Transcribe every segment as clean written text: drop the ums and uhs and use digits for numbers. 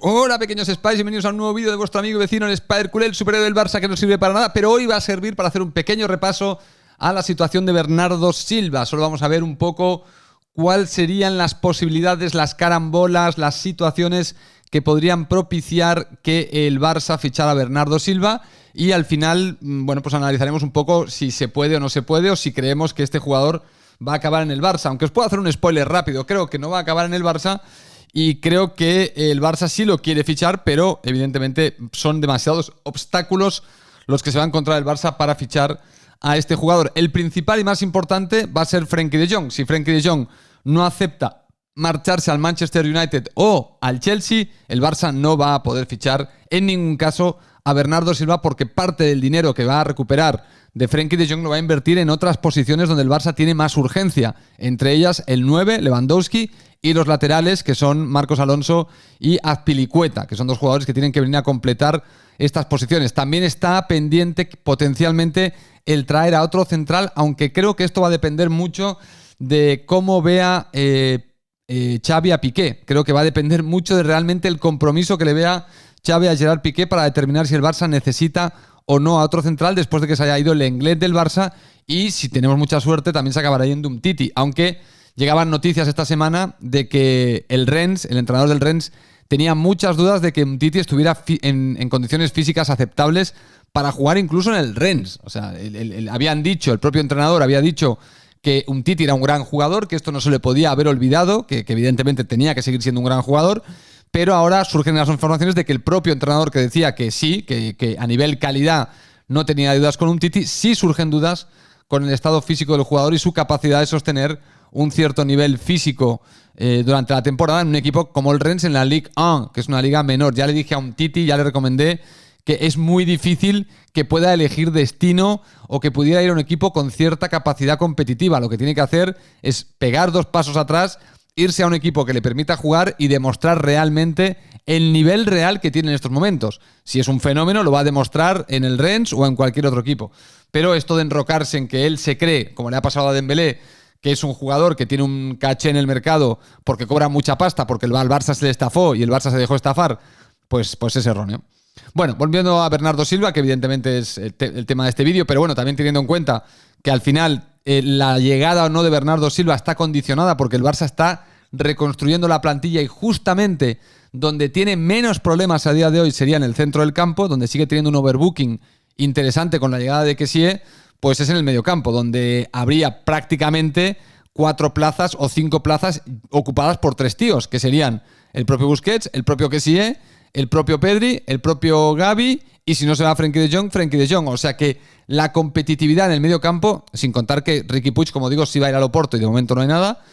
Hola pequeños Spies, bienvenidos a un nuevo vídeo de vuestro amigo y vecino el Spider Culé, el superhéroe del Barça que no sirve para nada, pero hoy va a servir para hacer un pequeño repaso a la situación de Bernardo Silva. Solo vamos a ver un poco cuáles serían las posibilidades, las carambolas, las situaciones que podrían propiciar que el Barça fichara a Bernardo Silva y al final, bueno, pues analizaremos un poco si se puede o no se puede o si creemos que este jugador va a acabar en el Barça. Aunque os puedo hacer un spoiler rápido, creo que no va a acabar en el Barça. Y creo que el Barça sí lo quiere fichar, pero evidentemente son demasiados obstáculos los que se va a encontrar el Barça para fichar a este jugador. El principal y más importante va a ser Frenkie de Jong. Si Frenkie de Jong no acepta marcharse al Manchester United o al Chelsea, el Barça no va a poder fichar en ningún caso a Bernardo Silva, porque parte del dinero que va a recuperar de Frenkie de Jong lo va a invertir en otras posiciones donde el Barça tiene más urgencia, entre ellas el 9, Lewandowski, y los laterales, que son Marcos Alonso y Azpilicueta, que son dos jugadores que tienen que venir a completar estas posiciones. También está pendiente potencialmente el traer a otro central, aunque creo que esto va a depender mucho de cómo vea Xavi a Piqué. Creo que va a depender mucho de realmente el compromiso que le vea Xavi a Gerard Piqué para determinar si el Barça necesita o no a otro central después de que se haya ido el Lenglet del Barça, y si tenemos mucha suerte también se acabará yendo Umtiti, aunque llegaban noticias esta semana de que el Rennes, el entrenador del Rennes, tenía muchas dudas de que Umtiti estuviera en condiciones físicas aceptables para jugar incluso en el Rennes. O sea, habían dicho, el propio entrenador había dicho que Umtiti era un gran jugador, que esto no se le podía haber olvidado, que evidentemente tenía que seguir siendo un gran jugador, pero ahora surgen las informaciones de que el propio entrenador, que decía que sí, que a nivel calidad no tenía dudas con Umtiti, sí surgen dudas con el estado físico del jugador y su capacidad de sostener un cierto nivel físico durante la temporada en un equipo como el Rennes en la Ligue 1, que es una liga menor. Ya le dije a Umtiti, ya le recomendé que es muy difícil que pueda elegir destino o que pudiera ir a un equipo con cierta capacidad competitiva. Lo que tiene que hacer es pegar 2 pasos atrás, irse a un equipo que le permita jugar y demostrar realmente el nivel real que tiene en estos momentos. Si es un fenómeno, lo va a demostrar en el Rennes o en cualquier otro equipo. Pero esto de enrocarse en que él se cree, como le ha pasado a Dembélé, que es un jugador que tiene un caché en el mercado porque cobra mucha pasta, porque al Barça se le estafó y el Barça se dejó estafar, pues es erróneo. Bueno, volviendo a Bernardo Silva, que evidentemente es el tema de este vídeo, pero bueno, también teniendo en cuenta que al final la llegada o no de Bernardo Silva está condicionada porque el Barça está reconstruyendo la plantilla y justamente donde tiene menos problemas a día de hoy sería en el centro del campo, donde sigue teniendo un overbooking interesante con la llegada de Kessie, pues es en el mediocampo, donde habría prácticamente 4 plazas o 5 plazas ocupadas por 3 tíos, que serían el propio Busquets, el propio Kessie, el propio Pedri, el propio Gavi, y si no se va Frenkie de Jong, Frenkie de Jong. O sea que la competitividad en el mediocampo, sin contar que Riqui Puig, como digo, sí va a ir al Oporto y de momento no hay nada,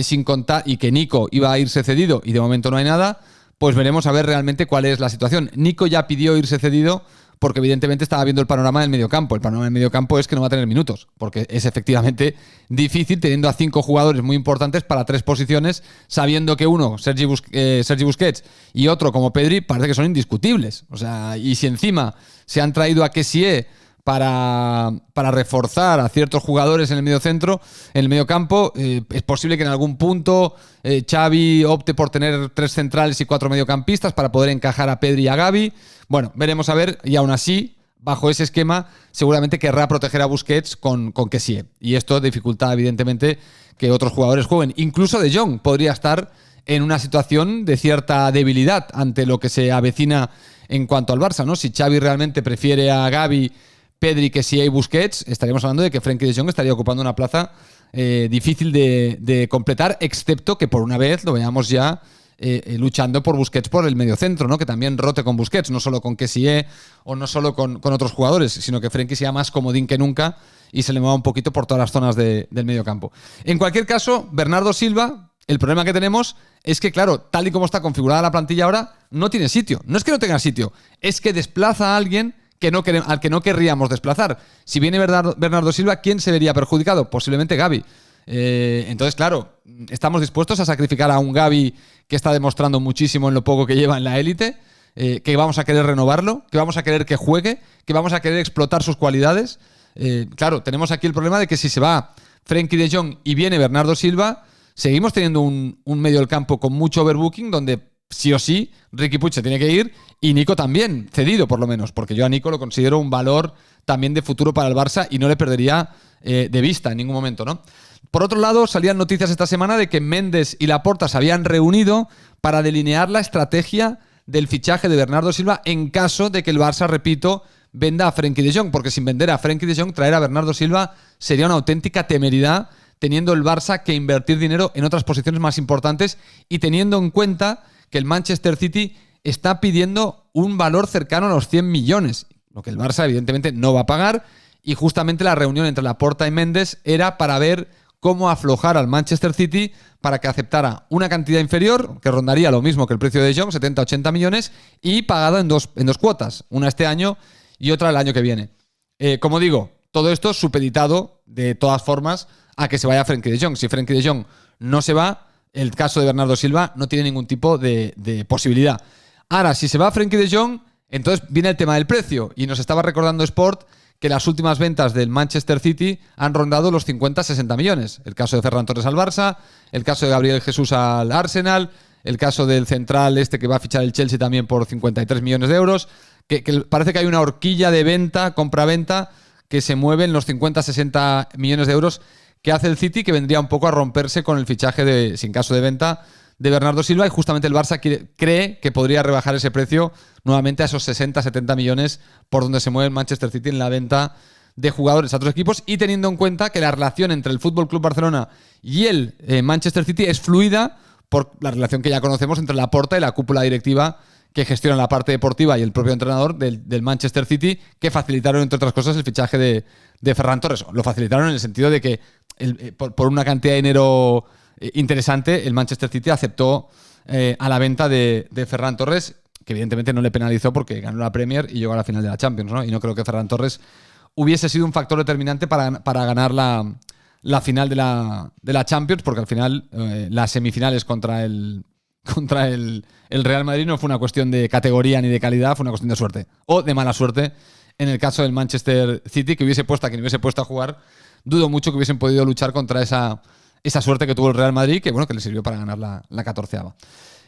sin contar, y que Nico iba a irse cedido y de momento no hay nada, pues veremos a ver realmente cuál es la situación. Nico ya pidió irse cedido porque evidentemente estaba viendo el panorama del mediocampo. El panorama del mediocampo es que no va a tener minutos, porque es efectivamente difícil teniendo a 5 jugadores muy importantes para 3 posiciones, sabiendo que uno, Sergi Busquets, y otro como Pedri, parece que son indiscutibles. O sea, y si encima se han traído a Kessie para reforzar a ciertos jugadores en el mediocentro, en el mediocampo, es posible que en algún punto Xavi opte por tener 3 centrales y 4 mediocampistas para poder encajar a Pedri y a Gavi. Bueno, veremos a ver, y aún así, bajo ese esquema, seguramente querrá proteger a Busquets con Kessie. Y esto dificulta, evidentemente, que otros jugadores jueguen. Incluso De Jong podría estar en una situación de cierta debilidad ante lo que se avecina en cuanto al Barça, ¿no? Si Xavi realmente prefiere a Gavi, Pedri, Kessie y Busquets, estaríamos hablando de que Frenkie de Jong estaría ocupando una plaza difícil de completar, excepto que por una vez lo veamos ya luchando por Busquets por el mediocentro, ¿no? Que también rote con Busquets, no solo con Kessie o no solo con otros jugadores, sino que Frenkie sea más comodín que nunca y se le mueva un poquito por todas las zonas del mediocampo. En cualquier caso, Bernardo Silva, el problema que tenemos es que, claro, tal y como está configurada la plantilla ahora, no tiene sitio. No es que no tenga sitio, es que desplaza a alguien al que no querríamos desplazar. Si viene Bernardo Silva, ¿quién se vería perjudicado? Posiblemente Gavi. Entonces, claro, estamos dispuestos a sacrificar a un Gavi que está demostrando muchísimo en lo poco que lleva en la élite, que vamos a querer renovarlo, que vamos a querer que juegue, que vamos a querer explotar sus cualidades. Claro, tenemos aquí el problema de que si se va Frenkie de Jong y viene Bernardo Silva, seguimos teniendo un medio del campo con mucho overbooking, donde sí o sí, Riqui Puig se tiene que ir y Nico también, cedido por lo menos, porque yo a Nico lo considero un valor también de futuro para el Barça y no le perdería de vista en ningún momento, ¿no? Por otro lado, salían noticias esta semana de que Méndez y Laporta se habían reunido para delinear la estrategia del fichaje de Bernardo Silva en caso de que el Barça, repito, venda a Frenkie de Jong, porque sin vender a Frenkie de Jong, traer a Bernardo Silva sería una auténtica temeridad, teniendo el Barça que invertir dinero en otras posiciones más importantes y teniendo en cuenta que el Manchester City está pidiendo un valor cercano a los 100 millones, lo que el Barça evidentemente no va a pagar, y justamente la reunión entre Laporta y Méndez era para ver cómo aflojar al Manchester City para que aceptara una cantidad inferior, que rondaría lo mismo que el precio de Jong, 70-80 millones, y pagado en dos cuotas, una este año y otra el año que viene. Como digo, todo esto supeditado, de todas formas, a que se vaya Frenkie de Jong. Si Frenkie de Jong no se va, el caso de Bernardo Silva no tiene ningún tipo de posibilidad. Ahora, si se va Frenkie de Jong, entonces viene el tema del precio. Y nos estaba recordando Sport que las últimas ventas del Manchester City han rondado los 50-60 millones. El caso de Ferran Torres al Barça, el caso de Gabriel Jesús al Arsenal, el caso del central que va a fichar el Chelsea también por 53 millones de euros. Que parece que hay una horquilla de venta, compra-venta, que se mueve en los 50-60 millones de euros que hace el City, que vendría un poco a romperse con el fichaje sin caso de venta de Bernardo Silva, y justamente el Barça cree que podría rebajar ese precio nuevamente a esos 60-70 millones por donde se mueve el Manchester City en la venta de jugadores a otros equipos, y teniendo en cuenta que la relación entre el FC Barcelona y el Manchester City es fluida por la relación que ya conocemos entre Laporta y la cúpula directiva que gestiona la parte deportiva y el propio entrenador del Manchester City, que facilitaron, entre otras cosas, el fichaje de Ferran Torres. Lo facilitaron en el sentido de que por una cantidad de dinero interesante, el Manchester City aceptó a la venta de Ferran Torres, que evidentemente no le penalizó porque ganó la Premier y llegó a la final de la Champions, ¿no? Y no creo que Ferran Torres hubiese sido un factor determinante para ganar la final de la Champions, porque al final las semifinales contra el Real Madrid no fue una cuestión de categoría ni de calidad, fue una cuestión de suerte. O de mala suerte en el caso del Manchester City, que hubiese puesto a quien hubiese puesto a jugar. Dudo mucho que hubiesen podido luchar contra esa suerte que tuvo el Real Madrid, que le sirvió para ganar la 14ª.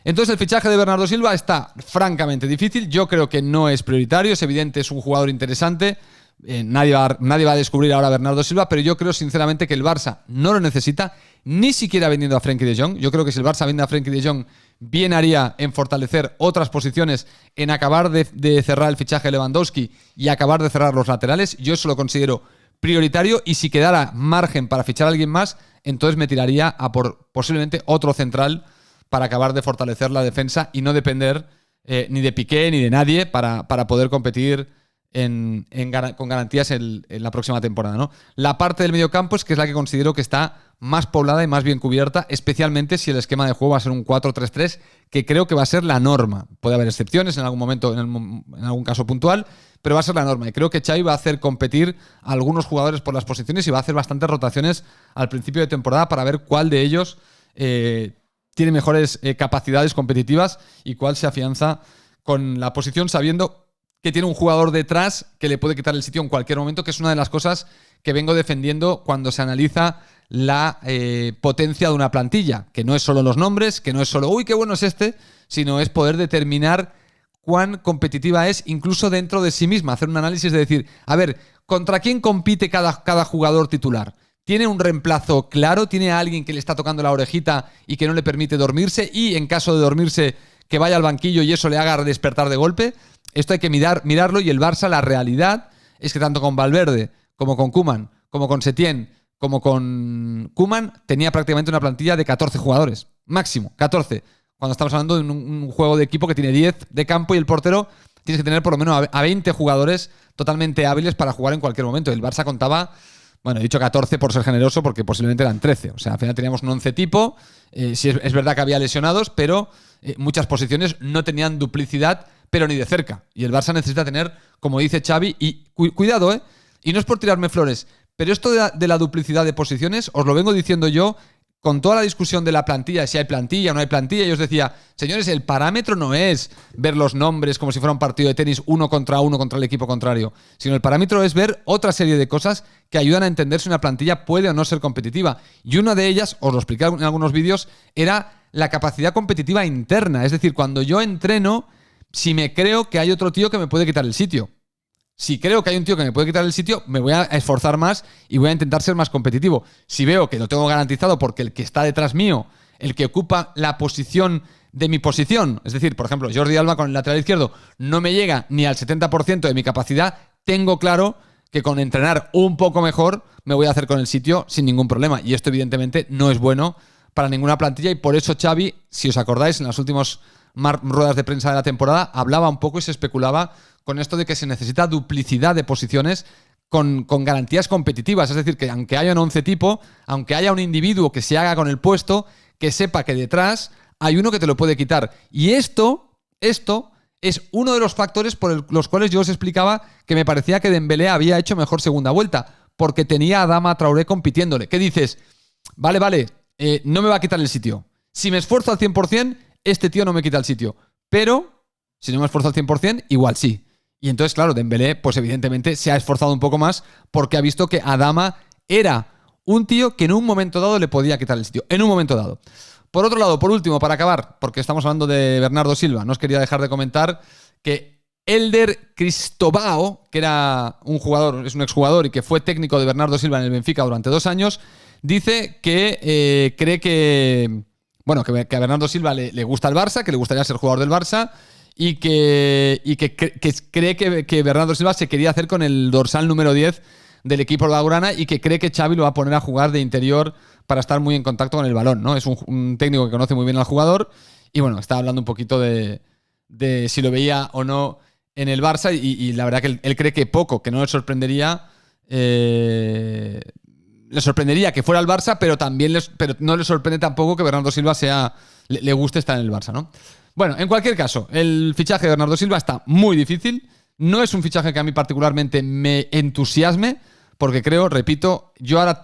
Entonces el fichaje de Bernardo Silva está francamente difícil. Yo creo que no es prioritario, es evidente, es un jugador interesante. Nadie va a descubrir ahora a Bernardo Silva, pero yo creo sinceramente que el Barça no lo necesita, ni siquiera vendiendo a Frenkie de Jong. Yo creo que si el Barça vende a Frenkie de Jong, bien haría en fortalecer otras posiciones, en acabar de cerrar el fichaje de Lewandowski y acabar de cerrar los laterales. Yo eso lo considero prioritario, y si quedara margen para fichar a alguien más, entonces me tiraría a por posiblemente otro central para acabar de fortalecer la defensa y no depender ni de Piqué ni de nadie para poder competir con garantías en la próxima temporada, ¿no? La parte del mediocampo es que es la que considero que está más poblada y más bien cubierta, especialmente si el esquema de juego va a ser un 4-3-3, que creo que va a ser la norma. Puede haber excepciones en algún momento, en algún caso puntual, pero va a ser la norma. Y creo que Xavi va a hacer competir a algunos jugadores por las posiciones y va a hacer bastantes rotaciones al principio de temporada para ver cuál de ellos tiene mejores capacidades competitivas y cuál se afianza con la posición, sabiendo que tiene un jugador detrás que le puede quitar el sitio en cualquier momento, que es una de las cosas que vengo defendiendo cuando se analiza la potencia de una plantilla, que no es solo los nombres, que no es solo, uy, qué bueno es sino es poder determinar cuán competitiva es incluso dentro de sí misma, hacer un análisis de decir, a ver, ¿contra quién compite cada jugador titular? ¿Tiene un reemplazo claro? ¿Tiene a alguien que le está tocando la orejita y que no le permite dormirse? Y en caso de dormirse, que vaya al banquillo y eso le haga despertar de golpe. Esto hay que mirarlo, y el Barça, la realidad es que tanto con Valverde como con Koeman, como con Setién, como con Koeman, tenía prácticamente una plantilla de 14 jugadores. Máximo, 14. Cuando estamos hablando de un juego de equipo que tiene 10 de campo, y el portero tienes que tener por lo menos a 20 jugadores totalmente hábiles para jugar en cualquier momento. El Barça contaba, he dicho 14 por ser generoso, porque posiblemente eran 13. O sea, al final teníamos un 11 tipo. Sí, es verdad que había lesionados, pero muchas posiciones no tenían duplicidad, pero ni de cerca. Y el Barça necesita tener, como dice Xavi, y cuidado, y no es por tirarme flores, pero esto de la duplicidad de posiciones, os lo vengo diciendo yo con toda la discusión de la plantilla, si hay plantilla o no hay plantilla. Yo os decía, señores, el parámetro no es ver los nombres como si fuera un partido de tenis uno contra el equipo contrario, sino el parámetro es ver otra serie de cosas que ayudan a entender si una plantilla puede o no ser competitiva. Y una de ellas, os lo expliqué en algunos vídeos, era la capacidad competitiva interna. Es decir, cuando yo entreno, si me creo que hay otro tío que me puede quitar el sitio. Si creo que hay un tío que me puede quitar el sitio, me voy a esforzar más y voy a intentar ser más competitivo. Si veo que lo tengo garantizado porque el que está detrás mío, el que ocupa la posición de mi posición, es decir, por ejemplo, Jordi Alba con el lateral izquierdo no me llega ni al 70% de mi capacidad, tengo claro que con entrenar un poco mejor me voy a hacer con el sitio sin ningún problema. Y esto evidentemente no es bueno para ninguna plantilla y por eso Xavi, si os acordáis, en las últimas ruedas de prensa de la temporada hablaba un poco y se especulaba con esto de que se necesita duplicidad de posiciones con garantías competitivas. Es decir, que aunque haya un 11 tipo, aunque haya un individuo que se haga con el puesto, que sepa que detrás hay uno que te lo puede quitar. Y esto es uno de los factores por los cuales yo os explicaba que me parecía que Dembélé había hecho mejor segunda vuelta, porque tenía a Adama Traoré compitiéndole. ¿Qué dices? Vale, no me va a quitar el sitio. Si me esfuerzo al 100%, este tío no me quita el sitio. Pero, si no me esfuerzo al 100%, igual sí. Y entonces, claro, Dembélé, pues evidentemente se ha esforzado un poco más porque ha visto que Adama era un tío que en un momento dado le podía quitar el sitio. En un momento dado. Por otro lado, por último, para acabar, porque estamos hablando de Bernardo Silva, no os quería dejar de comentar que Elder Cristóvão, que era un jugador, es un exjugador y que fue técnico de Bernardo Silva en el Benfica durante 2 años, dice que cree que, bueno, que a Bernardo Silva le gusta el Barça, que le gustaría ser jugador del Barça y que cree que Bernardo Silva se quería hacer con el dorsal número 10 del equipo blaugrana y que cree que Xavi lo va a poner a jugar de interior para estar muy en contacto con el balón, ¿no? Es un técnico que conoce muy bien al jugador y bueno, está hablando un poquito de si lo veía o no en el Barça y la verdad que él cree que poco, que no le sorprendería que fuera al Barça, pero también pero no le sorprende tampoco que Bernardo Silva le guste estar en el Barça, ¿no? Bueno, en cualquier caso, el fichaje de Bernardo Silva está muy difícil. No es un fichaje que a mí particularmente me entusiasme, porque creo, repito,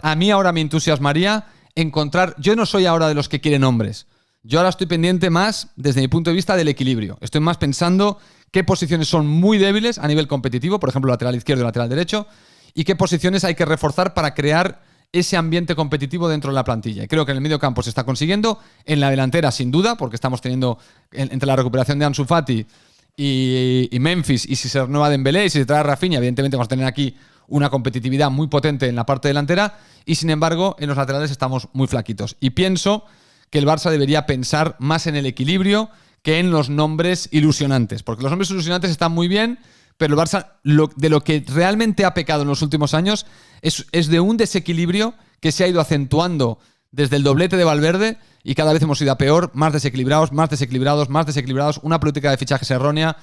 a mí ahora me entusiasmaría encontrar... Yo no soy ahora de los que quieren hombres. Yo ahora estoy pendiente más, desde mi punto de vista, del equilibrio. Estoy más pensando qué posiciones son muy débiles a nivel competitivo, por ejemplo, lateral izquierdo y lateral derecho, y qué posiciones hay que reforzar para crear ese ambiente competitivo dentro de la plantilla. Y creo que en el medio campo se está consiguiendo, en la delantera sin duda, porque estamos teniendo entre la recuperación de Ansu Fati y Memphis, y si se renueva Dembélé y si se trae a Rafinha, evidentemente vamos a tener aquí una competitividad muy potente en la parte delantera, y sin embargo en los laterales estamos muy flaquitos. Y pienso que el Barça debería pensar más en el equilibrio que en los nombres ilusionantes, porque los nombres ilusionantes están muy bien, pero el Barça de lo que realmente ha pecado en los últimos años es de un desequilibrio que se ha ido acentuando desde el doblete de Valverde y cada vez hemos ido a peor, más desequilibrados, una política de fichajes errónea,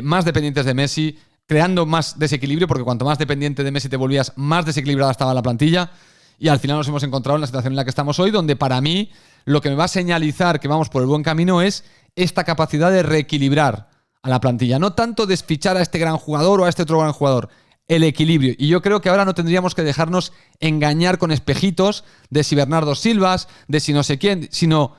más dependientes de Messi, creando más desequilibrio, porque cuanto más dependiente de Messi te volvías, más desequilibrada estaba la plantilla, y al final nos hemos encontrado en la situación en la que estamos hoy, donde para mí lo que me va a señalizar que vamos por el buen camino es esta capacidad de reequilibrar a la plantilla, no tanto desfichar a este gran jugador o a este otro gran jugador, el equilibrio. Y yo creo que ahora no tendríamos que dejarnos engañar con espejitos de si Bernardo Silva, de si no sé quién, sino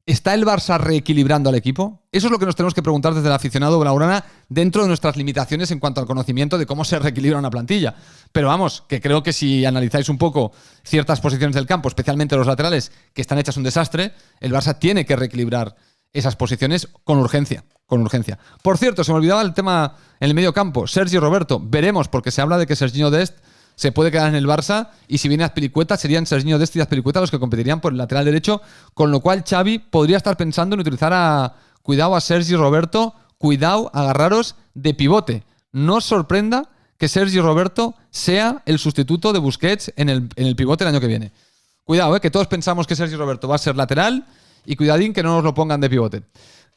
¿está el Barça reequilibrando al equipo? Eso es lo que nos tenemos que preguntar desde el aficionado blaugrana dentro de nuestras limitaciones en cuanto al conocimiento de cómo se reequilibra una plantilla. Pero vamos, que creo que si analizáis un poco ciertas posiciones del campo, especialmente los laterales, que están hechas un desastre, el Barça tiene que reequilibrar esas posiciones con urgencia. Por cierto, se me olvidaba el tema en el medio campo. Sergi Roberto, veremos, porque se habla de que Serginho Dest se puede quedar en el Barça y si viene Azpilicueta serían Serginho Dest y Azpilicueta los que competirían por el lateral derecho, con lo cual Xavi podría estar pensando en utilizar a Sergi Roberto, agarraros de pivote. No os sorprenda que Sergi Roberto sea el sustituto de Busquets en el pivote el año que viene. Cuidado, que todos pensamos que Sergi Roberto va a ser lateral y cuidadín que no nos lo pongan de pivote.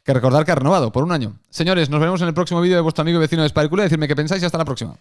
Que recordar que ha renovado por 1 año. Señores, nos veremos en el próximo vídeo de vuestro amigo y vecino de Spider Culé. Decidme qué pensáis y hasta la próxima.